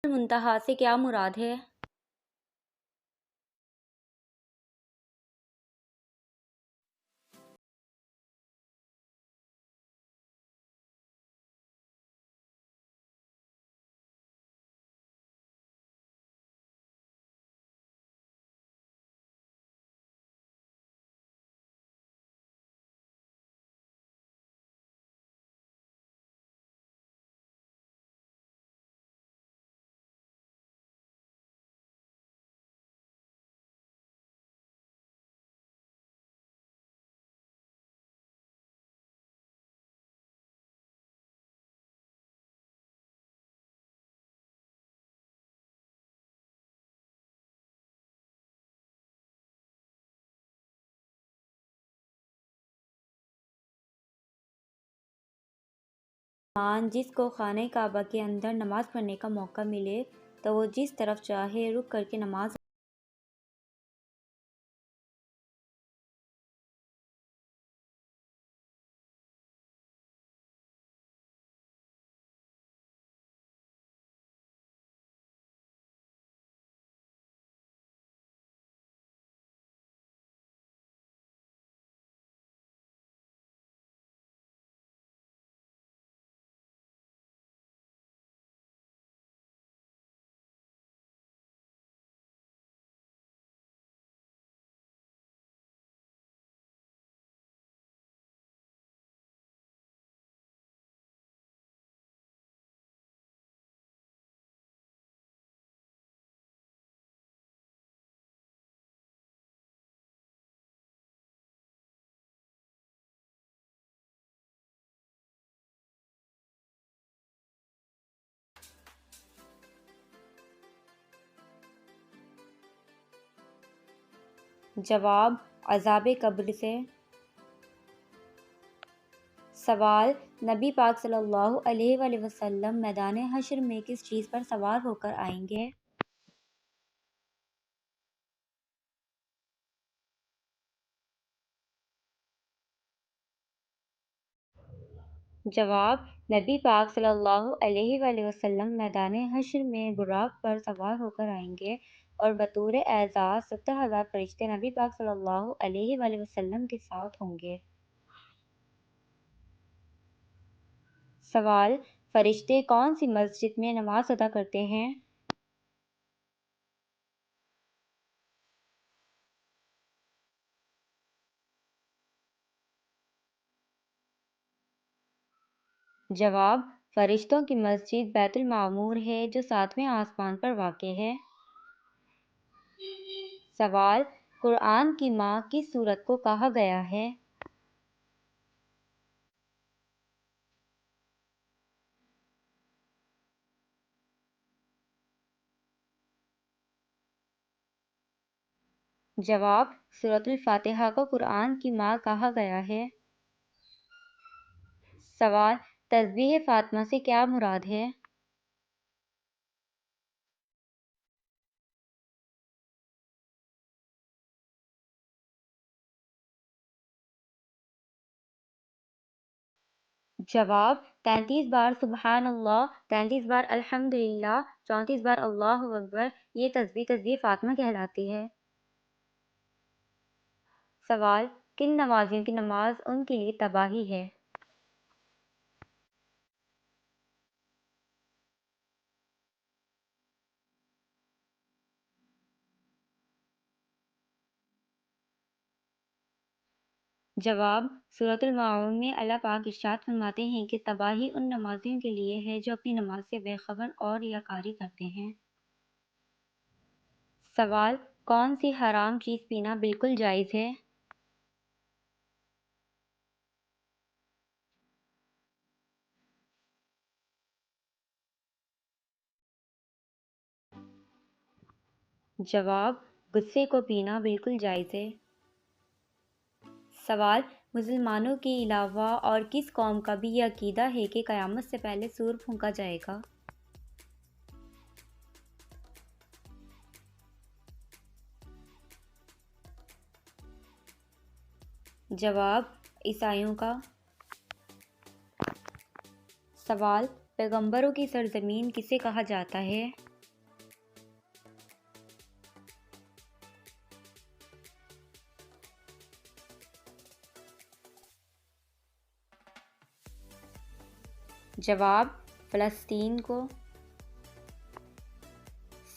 मुंतहा से क्या मुराद है? मान जिसको खाने काबा के अंदर नमाज पढ़ने का मौका मिले तो वो जिस तरफ चाहे रुख करके नमाज। जवाब, अज़ाब कब्र से। सवाल, नबी पाक सल्लल्लाहु अलैहि वसल्लम मैदान हश्र में किस चीज़ पर सवार होकर आएंगे? जवाब, नबी पाक सल्लल्लाहु अलैहि वसल्लम मैदान हश्र में बुराक पर सवार होकर आएंगे और बतौर एजाज़ 70,000 फरिश्ते नबी पाक सल्लल्लाहु अलैहि वसल्लम के साथ होंगे। सवाल, फरिश्ते कौन सी मस्जिद में नमाज अदा करते हैं? जवाब, फरिश्तों की मस्जिद बैतुल मामूर है जो 7वें आसमान पर वाक़ है। सवाल, कुरान की माँ किस सूरत को कहा गया है? जवाब, सूरतुल फातिहा को कुरान की माँ कहा गया है। सवाल, तस्बीह फातिमा से क्या मुराद है? जवाब, 33 बार सुबहान अल्लाह, 33 बार अल्हम्दुलिल्लाह, 34 बार अल्लाहु अकबर, ये तस्बीह फातिमा कहलाती है। सवाल, किन नमाजियों की नमाज उनके लिए तबाही है? जवाब, सूरतुल माऊन में अल्लाह पाक इरशाद फरमाते हैं कि तबाही उन नमाजियों के लिए है जो अपनी नमाज से बेखबर और रियाकारी करते हैं। सवाल, कौन सी हराम चीज़ पीना बिल्कुल जायज़ है? जवाब, गुस्से को पीना बिल्कुल जायज़ है। सवाल, मुसलमानों के अलावा और किस कौम का भी यह अकीदा है कि क़यामत से पहले सूर फूंका जाएगा? जवाब, ईसाइयों का। सवाल, पैगंबरों की सरजमीन किसे कहा जाता है? जवाब, फ़लस्तीन को।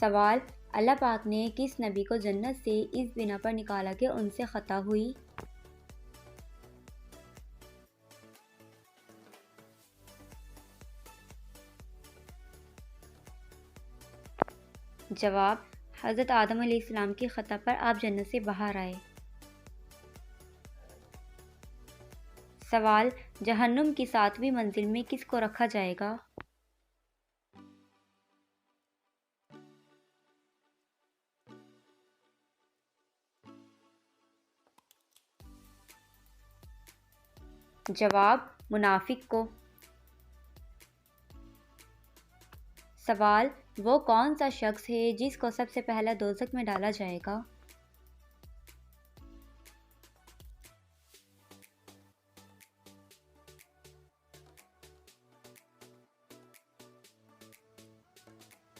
सवाल, अल्लाह पाक ने किस नबी को जन्नत से इस बिना पर निकाला कि उनसे ख़ता हुई? जवाब, हज़रत आदम अलैहिस्सलाम की ख़ता पर आप जन्नत से बाहर आए। सवाल, जहन्नुम की 7वीं मंजिल में किसको रखा जाएगा? जवाब, मुनाफिक को। सवाल, वो कौन सा शख्स है जिसको सबसे पहला दोज़ख में डाला जाएगा?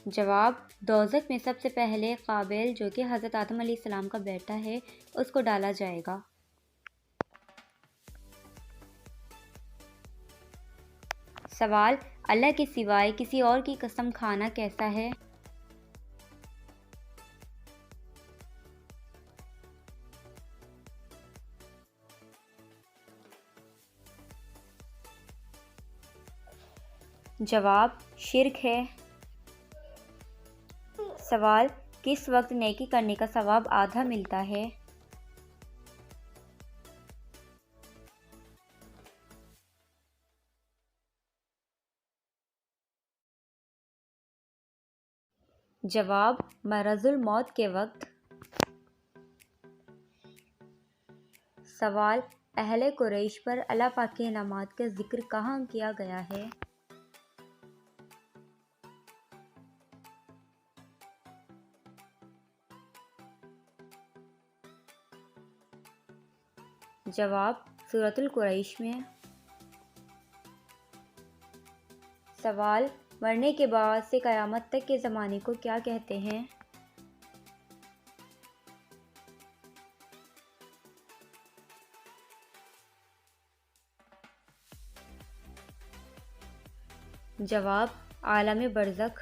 जवाब, दोज़ख में सबसे पहले काबिल, जो कि हज़रत आदम अलैहिस्सलाम का बेटा है, उसको डाला जाएगा। सवाल, अल्लाह के सिवाय किसी और की कसम खाना कैसा है? जवाब, शिर्क है। सवाल, किस वक्त नेकी करने का सवाब आधा मिलता है? जवाब, मरज़ुल मौत के वक्त। सवाल, अहले कुरैश पर अल्लाह पाक के इनामात का जिक्र कहाँ किया गया है? जवाब, सूरतुल कुरैश में। सवाल, मरने के बाद से क़यामत तक के ज़माने को क्या कहते हैं? जवाब, आलम बरज़ख।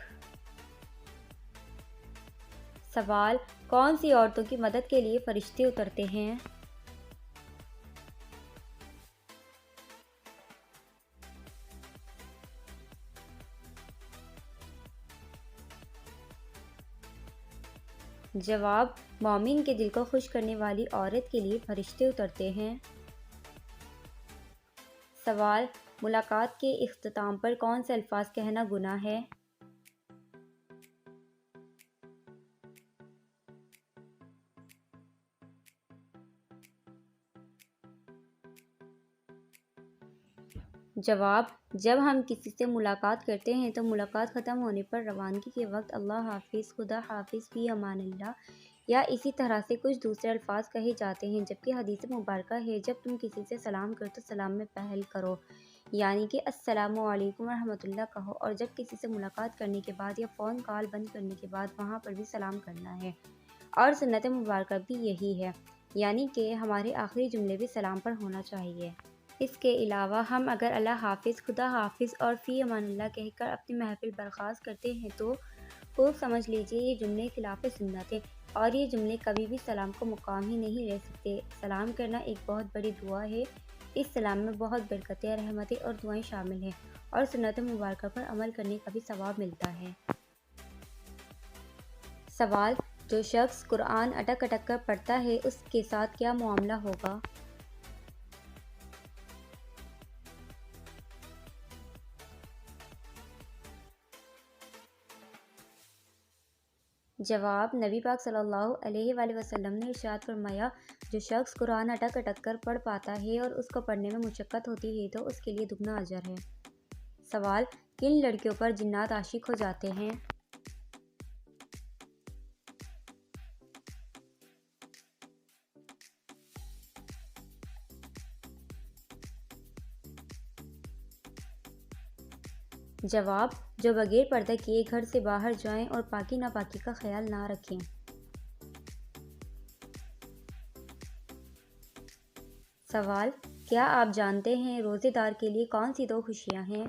सवाल, कौन सी औरतों की मदद के लिए फरिश्ते उतरते हैं? जवाब, मोमिन के दिल को खुश करने वाली औरत के लिए फरिश्ते उतरते हैं। सवाल, मुलाकात के इख्तिताम पर कौन से अल्फाज कहना गुनाह है? जवाब, जब हम किसी से मुलाकात करते हैं तो मुलाकात ख़त्म होने पर रवानगी के वक्त अल्लाह हाफिज़, खुदा हाफिज़, फ़ी अमानिल्लाह या इसी तरह से कुछ दूसरे अल्फाज कहे जाते हैं। जबकि हदीस मुबारका है, जब तुम किसी से सलाम करो तो सलाम में पहल करो, यानी कि अस्सलामु अलैकुम रहमतुल्लाह कहो, और जब किसी से मुलाकात करने के बाद या फ़ोन कॉल बंद करने के बाद वहाँ पर भी सलाम करना है। और सुन्नत मुबारका भी यही है, यानी कि हमारे आखिरी जुमले भी सलाम पर होना चाहिए। इसके अलावा हम अगर अल्लाह हाफिज़, खुदा हाफिज़ और फ़ी अमानिल्लाह कहकर अपनी महफ़िल बर्खास्त करते हैं तो खूब समझ लीजिए ये जुमले खिलाफ सुन्नत है, और ये जुमले कभी भी सलाम को मुकाम ही नहीं ले सकते। सलाम करना एक बहुत बड़ी दुआ है। इस सलाम में बहुत बरकतें, रहमतें और दुआएं शामिल हैं, और सुन्नत मुबारक पर अमल करने का भी सवाब मिलता है। सवाल, जो शख्स कुरान अटक अटक कर पढ़ता है उसके साथ क्या मामला होगा? जवाब, नबी पाक सल्लल्लाहु अलैहि वसल्लम ने इरशाद फरमाया, जो शख्स कुरान अटक अटक कर पढ़ पाता है और उसको पढ़ने में मुशक्क़त होती है तो उसके लिए दुगना अजर है। सवाल, किन लड़कियों पर जिन्नात आशिक हो जाते हैं? जवाब: जो बगैर पर्दा किए घर से बाहर जाएं और पाकी नापाकी का ख्याल ना रखें। सवाल: क्या आप जानते हैं रोज़ेदार के लिए कौन सी दो खुशियां हैं?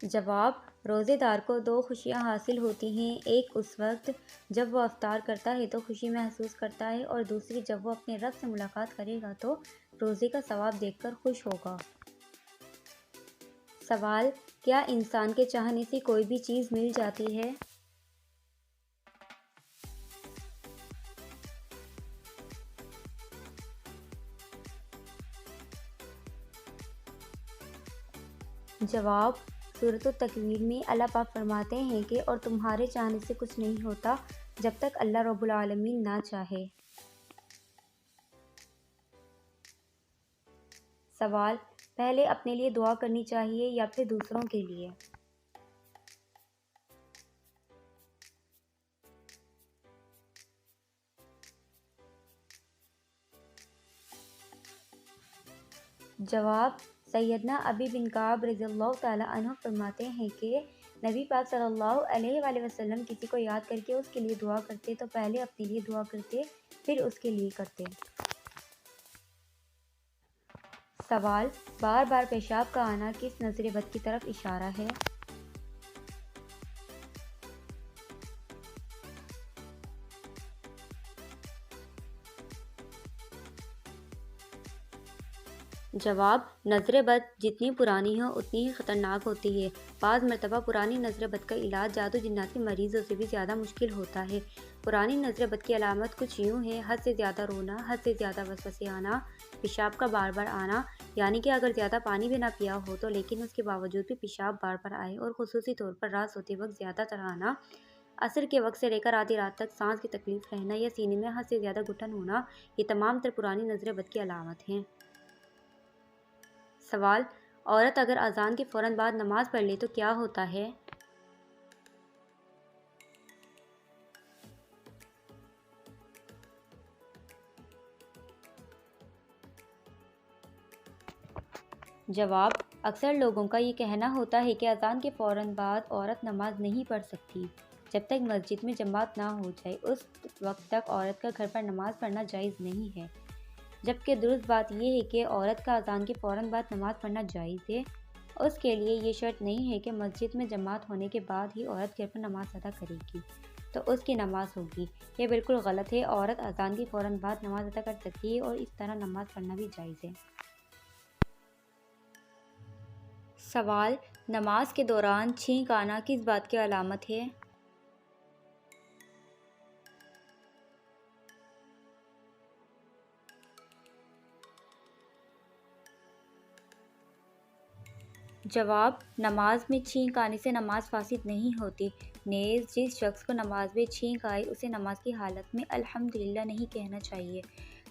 जवाब: रोज़ेदार को दो खुशियां हासिल होती हैं, एक उस वक्त जब वो अफ्तार करता है तो खुशी महसूस करता है, और दूसरी जब वो अपने रब से मुलाकात करेगा तो रोज़े का सवाब देखकर खुश होगा। सवाल: क्या इंसान के चाहने से कोई भी चीज़ मिल जाती है? जवाब: सूरत तकवीर में अल्लाह पाक फरमाते हैं कि और तुम्हारे चाहने से कुछ नहीं होता जब तक अल्लाह रब्बुल आलमीन ना चाहे। सवाल: पहले अपने लिए दुआ करनी चाहिए या फिर दूसरों के लिए? जवाब: सैयदना अबी बिन काब रज़ियल्लाहु ताला अन्हु फरमाते हैं कि नबी पाक सल्लल्लाहु अलैहि वसल्लम किसी को याद करके उसके लिए दुआ करते तो पहले अपने लिए दुआ करते, फिर उसके लिए करते। सवाल: बार बार पेशाब का आना किस नज़र बद की तरफ इशारा है? जवाब: नज़र बद जितनी पुरानी हो उतनी ही ख़तरनाक होती है। बाज़ मरतबा पुरानी नज़र बद का इलाज जादू जिन्नात के मरीज़ों से भी ज़्यादा मुश्किल होता है। पुरानी नज़र बद की अलामत कुछ यूँ है: हद से ज़्यादा रोना, हद से ज़्यादा वसवसे आना, पेशाब का बार बार आना, यानी कि अगर ज़्यादा पानी भी ना पिया हो तो लेकिन उसके बावजूद भी पेशाब बार बार आए, और ख़ुसूसी तौर पर रात सोते वक्त ज़्यादातर आना, असर के वक्त से लेकर आधी रात तक सांस की तकलीफ रहना या सीने में हद से ज़्यादा घुटन होना, ये तमाम तर पुरानी नज़र बद की अलामत हैं। सवाल: औरत अगर अज़ान के फ़ौरन बाद नमाज़ पढ़ ले तो क्या होता है? जवाब: अक्सर लोगों का ये कहना होता है कि अज़ान के फ़ौरन बाद औरत नमाज नहीं पढ़ सकती जब तक मस्जिद में जमात ना हो जाए। उस वक्त तक औरत का घर पर नमाज पढ़ना जायज़ नहीं है, जबकि दुरुस्त बात यह है कि औरत का अज़ान के फ़ौरन बाद नमाज पढ़ना जायज़ है। उसके लिए ये शर्त नहीं है कि मस्जिद में जमात होने के बाद ही औरत घर पर नमाज अदा करेगी तो उसकी नमाज होगी। ये बिल्कुल गलत है। औरत अज़ान के फ़ौरन बाद नमाज अदा कर सकती है और इस तरह नमाज पढ़ना भी जायज़ है। सवाल: नमाज के दौरान छींक आना किस बात की अलामत है? जवाब: नमाज में छींक आने से नमाज फासिद नहीं होती। नेज़ जिस शख्स को नमाज में छींक आए उसे नमाज की हालत में अल्हम्दुलिल्लाह नहीं कहना चाहिए।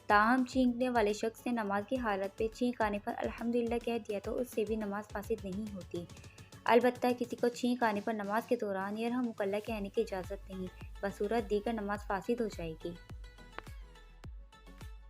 ताहम छींकने वाले शख्स ने नमाज की हालत में छींक आने पर अल्हम्दुलिल्लाह कह दिया तो उससे भी नमाज फासिद नहीं होती। अलबत्ता किसी को छींक आने पर नमाज के दौरान यरहमुकल्लाह कहने की इजाज़त नहीं, बसूरत दीगर नमाज फासिद हो जाएगी।